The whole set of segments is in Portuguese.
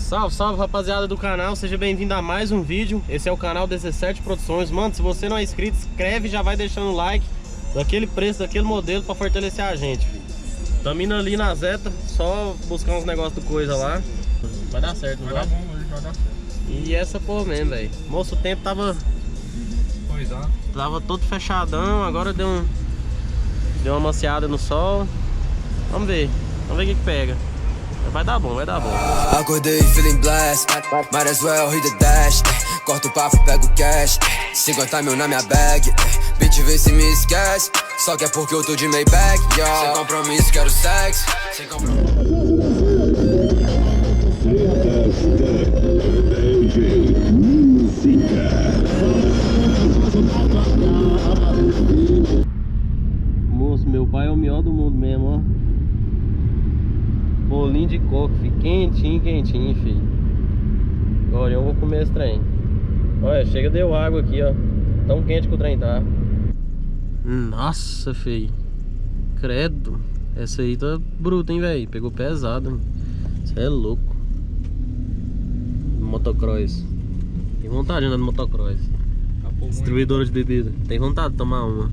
Salve, salve rapaziada do canal, seja bem-vindo a mais um vídeo. Esse é o canal 17 Produções. Mano, se você não é inscrito, inscreve e já vai deixando o like daquele preço, daquele modelo pra fortalecer a gente, filho. Tamo indo ali na Zeta, só buscar uns negócios do coisa lá. Vai dar certo, não vai? Vai dar bom, hoje vai dar certo. E essa porra mesmo, velho. Moço, o tempo tava todo fechadão, agora deu uma maciada no sol. Vamos ver o que pega. Vai dar bom, vai dar bom. Acordei feeling blessed, might as well hit the dash. Corto o papo, pego o cash, 50 mil na minha bag. Bitch, vê se me esquece, só que é porque eu tô de Maybach. Sem compromisso, quero sexo. Sem compromisso. Moço, meu pai é o melhor do mundo mesmo, ó. Bolinho de coco, filho. Quentinho, quentinho, filho. Agora eu vou comer esse trem. Olha, chega, deu água aqui, ó. Tão quente que o trem tá. Nossa, filho. Credo. Essa aí tá bruta, hein, velho. Pegou pesado, hein. Você é louco. Motocross. Tem vontade de andar no motocross. Distribuidora de bebida. Tem vontade de tomar uma.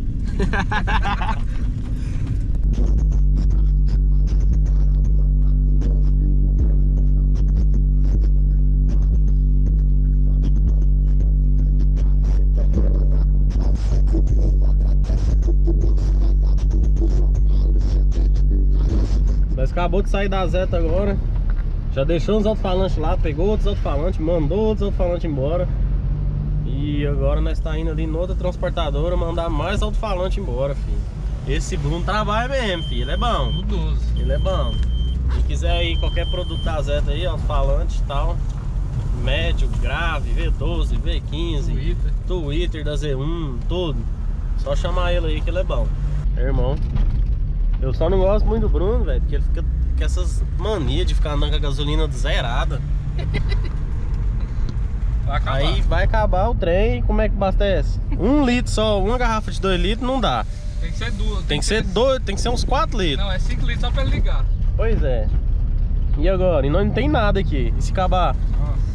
Nós acabou de sair da Zeta agora. Já deixou uns alto-falantes lá, pegou outros alto-falantes, mandou outros alto-falantes embora. E agora nós tá indo ali noutra transportadora mandar mais alto-falante embora, filho. Esse Bruno trabalha mesmo, filho. Ele é bom. Mudoso. Ele é bom. Se quiser aí qualquer produto da Zeta aí, alto-falante e tal, médio, grave, V12, V15, Twitter da Z1, tudo. Só chamar ele aí que ele é bom. Irmão. Eu só não gosto muito do Bruno, velho, porque ele fica com essas manias de ficar andando com a gasolina zerada. Aí vai acabar o trem, como é que abastece? 1 litro só, uma garrafa de 2 litros não dá. Tem que ser duas. Tem que ser uns 4 litros. Não, é 5 litros só pra ele ligar. Pois é. E agora? E não tem nada aqui. E se acabar?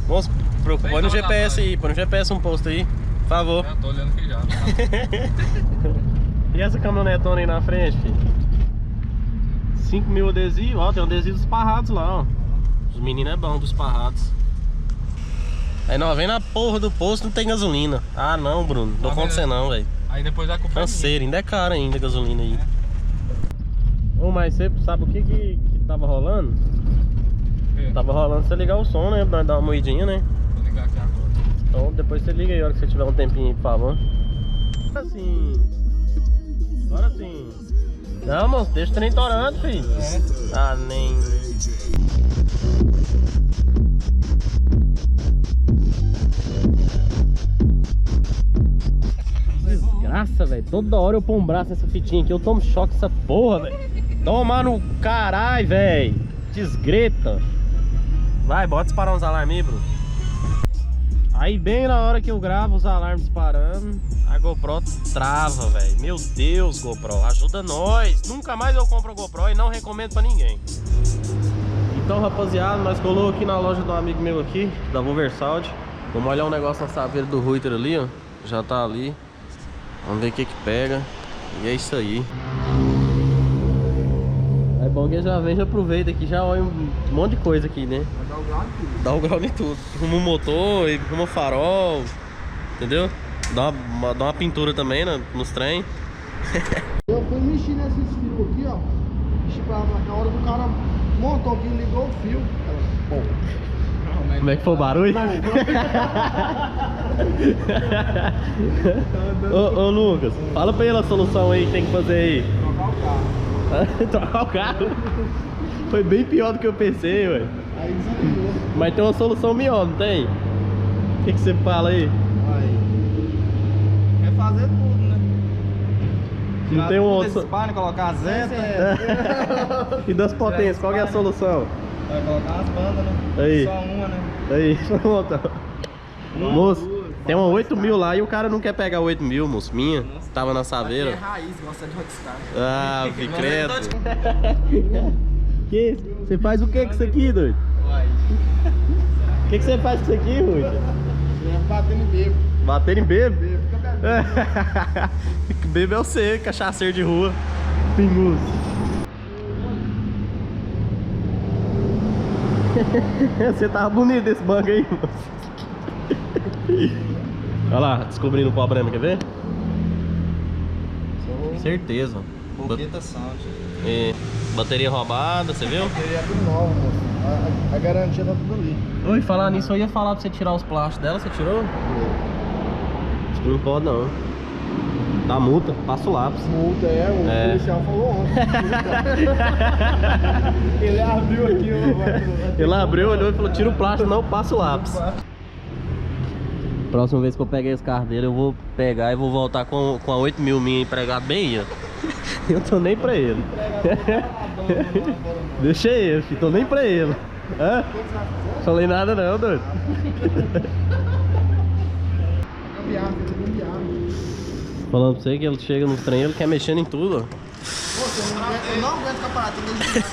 Vamos, põe no GPS aí, põe no GPS um posto aí, por favor. Já tô olhando aqui já. E essa caminhonetona aí na frente, filho? 5 mil adesivos, ó, tem um adesivo dos Parrados lá, ó. Os meninos é bom dos Parrados. Aí nós vem na porra do posto, não tem gasolina. Ah não, Bruno, não dou conta de você não, velho. Aí depois vai comprar. Canseiro, ainda é caro ainda a gasolina aí. Ô, mas você sabe o que tava rolando? Tava rolando você ligar o som, né? Pra dar uma moidinha, né? Vou ligar aqui agora. Então depois você liga aí a hora que você tiver um tempinho aí, por favor. Agora sim. Agora sim. Não, moço, deixa o trem torando, filho. Ah, nem. Desgraça, velho. Toda hora eu pôr um braço nessa fitinha aqui, eu tomo choque essa porra, velho. Toma no caralho, velho. Desgreta. Vai, bota disparar uns alarmes aí, Bruno. Aí bem na hora que eu gravo os alarmes disparando, a GoPro trava, velho. Meu Deus, GoPro, ajuda nós. Nunca mais eu compro a GoPro e não recomendo pra ninguém. Então, rapaziada, nós colocamos aqui na loja de um amigo meu aqui, da Wolversaud. Vamos olhar um negócio na saveira do Ruiter ali, ó. Já tá ali. Vamos ver o que pega. E é isso aí. É bom que já vem, já aproveita aqui, já olha um monte de coisa aqui, né? Vai dar o grau em tudo. Dá o grau em tudo. Arruma o motor, arruma o farol, entendeu? Dá uma pintura também, né, nos trem. Eu fui mexer nesses fios aqui, ó. Mexi pra lá, na hora do cara montou aqui, ligou o fio. Bom. Como é que foi o barulho? Ô Lucas, fala pra ele a solução aí que tem que fazer aí. Trocar o carro. Trocar o carro. Foi bem pior do que eu pensei, ué. Aí desanimou. Mas tem uma solução melhor, não tem? O que você fala aí? Quer fazer tudo, né? Não tem um outro. Colocar a Zeta. E das potências, qual que é a solução? Vai colocar as bandas, né? Aí. Só uma, né? Aí, pronto. Moço, tem uma 8.000 lá e o cara não quer pegar 8.000, moço. Minha, tava na saveira. É raiz, gosta de rockstar. Ah, credo. Que? Você faz o que com isso aqui, doido? Uai. O que você faz com isso aqui, Rude? Batendo em bebo. Bater em bebo? Bebo, fica bebendo. Bebo é você, cachaceiro de rua. Pinguço. Você tava bonito esse banco aí, moço. Olha lá, descobrindo o problema, quer ver? Certeza. Boqueta Sound. É, bateria roubada, você viu? Bateria é tudo novo, moço. A garantia tá tudo ali. Oi, falar nisso, eu ia falar pra você tirar os plásticos dela, você tirou? Acho que não pode não. Dá multa, passa o lápis. Multa, o policial falou ontem. Ele abriu aqui, Ele abriu, olhou e falou, tira o plástico, não, passa o lápis. Próxima vez que eu peguei esse carro dele, eu vou pegar e vou voltar com a 8.000 minha empregado bem aí, ó. Eu tô nem pra ele. Deixa ele, filho, tô nem pra ele. Hã? Falei nada não, doido. Falando pra você que ele chega no trem, ele quer mexendo em tudo, ó. Eu não aguento ficar parado, tem que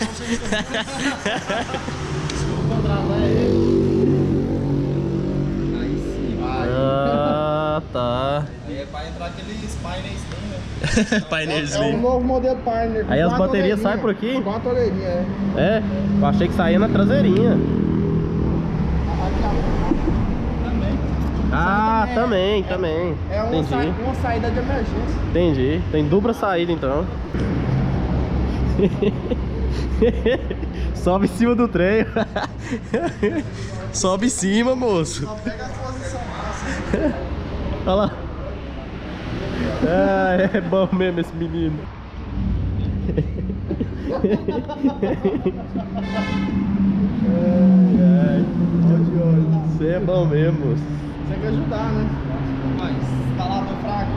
Ah, tá. Aí é pra entrar aqueles painéis, né? Painel É o Slim. novo modelo Pioneer. Aí as baterias saem por aqui? 4 orelhinhas, é. É, eu achei que saía na traseirinha. Ah, também. É Entendi. uma saída de emergência. Entendi. Tem dupla saída então. Sobe em cima do trem. Sobe em cima, moço. Só pega a posição massa. Olha lá. Ah, é bom mesmo esse menino. Você é bom mesmo, moço. Você tem que ajudar, né? Mas tá lá no fraco,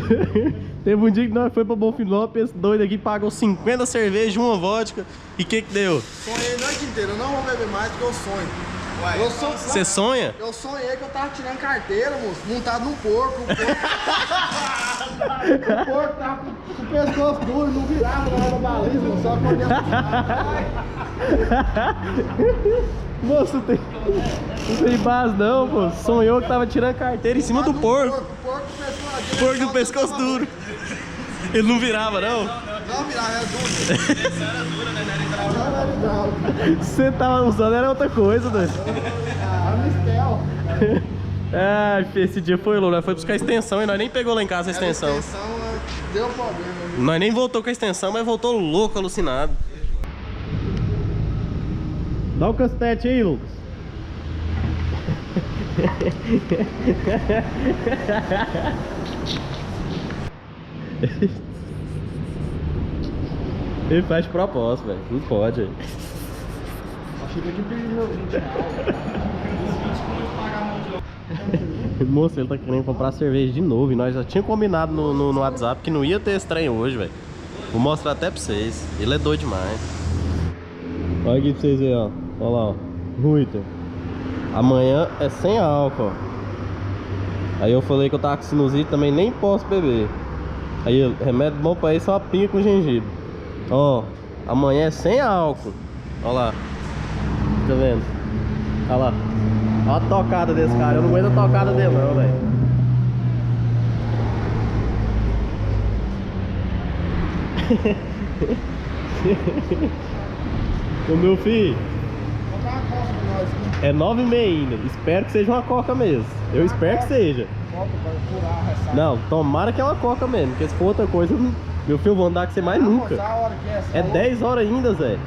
velho. Teve um dia que nós foi pra Bonfinópolis, esse doido aqui pagou 50 cervejas, uma vodka. E o que deu? Sonhei a noite inteira, eu não vou beber mais porque eu sonho. Ué, Você sonha? Eu sonhei que eu tava tirando carteira, moço, montado num porco. O porco tava com o pescoço duro, não virava na hora da baliza, só acordei Moço, não tem base não, pô. Sonhou que tava tirando carteira em cima do porco. O Porco do pescoço duro. Ele não virava, não? Não virava, era duro. Não era hidráulico. Você tava usando era outra coisa, doido. Amistel. Ah, esse dia foi louco. Nós foi buscar a extensão e nós nem pegou lá em casa a extensão. A extensão deu problema. Nós nem voltou com a extensão, mas voltou louco, alucinado. Dá o castete aí, Lucas. Ele faz de propósito, velho. Não pode. Achei que eu pedi meu 20 reais. Moço, ele tá querendo comprar cerveja de novo. E nós já tínhamos combinado no WhatsApp que não ia ter esse trem hoje, velho. Vou mostrar até pra vocês. Ele é doido demais. Olha aqui pra vocês verem, ó. Olha lá, ó. Muito. Amanhã é sem álcool, ó. Aí eu falei que eu tava com sinusite também, nem posso beber. Aí, remédio bom pra isso é uma pinga com gengibre. Ó, amanhã é sem álcool. Olha lá. Tá vendo? Olha lá. Olha a tocada desse cara. Eu não aguento a tocada dele não, velho. Ô meu filho, Comprar uma coca pra nós aqui. é 9,5 ainda. Espero que seja uma coca mesmo. Eu espero que seja. Coca pra curar a ressaca. Não, tomara que é uma coca mesmo. Porque se for outra coisa, meu filho, eu vou andar com você mais nunca. A hora que É 10 horas ainda, Zé.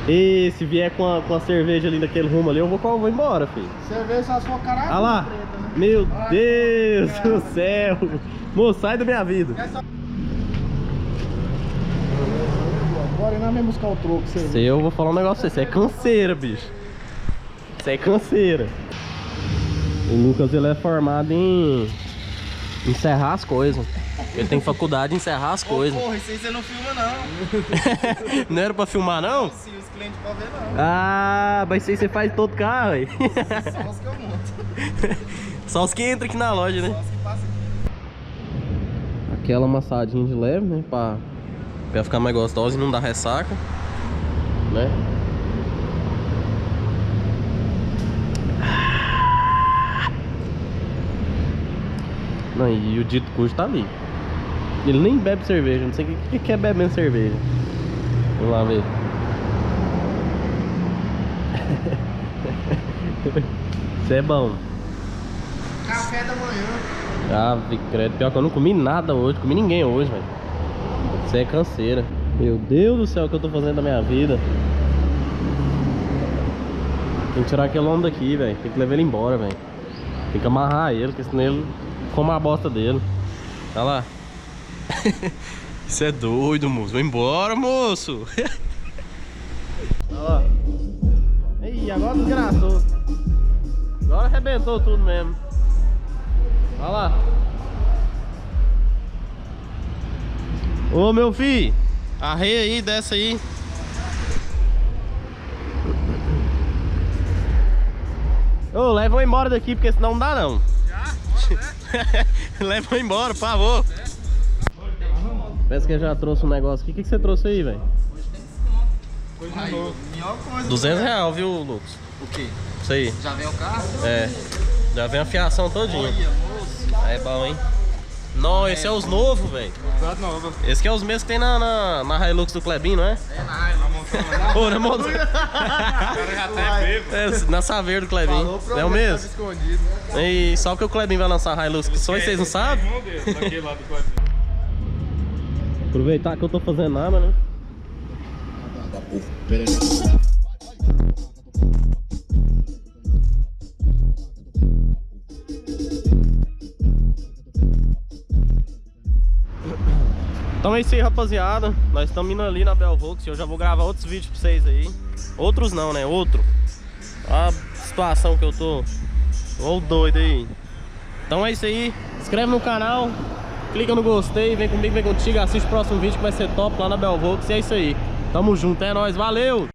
E se vier com a cerveja ali daquele rumo ali, eu vou embora, filho. Cerveja só se for caralho. Olha lá. Preta, né? Meu Deus do céu. Moço, sai da minha vida. Agora nós vamos buscar o troco, você. Você, eu vou falar um negócio pra você. Você é canseira, bicho. Você é canseira. O Lucas, ele é formado em encerrar as coisas. Ele tem faculdade em encerrar as coisas. Porra, isso aí você não filma, não. Não era pra filmar, não? Se os clientes podem ver, não. Ah, mas isso aí você faz todo carro, velho. Só os que eu monto. Só os que entram aqui na loja, né? Só os que passam aqui. Aquela amassadinha de leve, né? Pra ficar mais gostosa e não dar ressaca, né? Aí, e o dito cujo tá ali. Ele nem bebe cerveja, não sei o que é bebendo cerveja. Vamos lá ver. Isso é bom. Café da manhã. Ave credo, pior que eu não comi nada hoje, comi ninguém hoje, velho. Isso é canseira. Meu Deus do céu, o que eu tô fazendo da minha vida. Tem que tirar aquele homem daqui, velho. Tem que levar ele embora, velho. Tem que amarrar ele, porque senão ele come a bosta dele. Olha lá. Isso é doido, moço. Vai embora, moço. Olha lá. Ih, agora desgraçou. Agora arrebentou tudo mesmo. Olha lá. Ô, meu filho. Arreia aí, desce aí. Ô, leva eu embora daqui, porque senão não dá não. Já? Bora, né? Leva eu embora, por favor. Parece que eu já trouxe um negócio aqui. O que você trouxe aí, velho? Coisa nova. Melhor coisa. R$200, viu, Lucas? O quê? Isso aí. Já vem o carro? É. Já vem a fiação todinha. Olha, moço. Aí é bom, hein? Não, esse é os novos, velho. Comprado nova. Esse que é os mesmos que tem na Hilux do Clebinho, não é? É na montanha. Pô, na moto. Já tá bêbado. É, na Saveiro do Clebinho. É o mesmo? Escondido. E só que o Clebinho vai lançar a Hilux, que só vocês não sabem. Daquele lado do Clebinho. Aproveitar que eu tô fazendo nada, né? Então é isso aí, rapaziada. Nós estamos indo ali na Belvox e eu já vou gravar outros vídeos pra vocês aí. Outros não, né? Outro. Olha a situação que eu tô. Ô doido aí. Então é isso aí. Inscreve no canal. Clica no gostei. Vem comigo, vem contigo. Assiste o próximo vídeo que vai ser top lá na Belvox. E é isso aí. Tamo junto, é nóis. Valeu!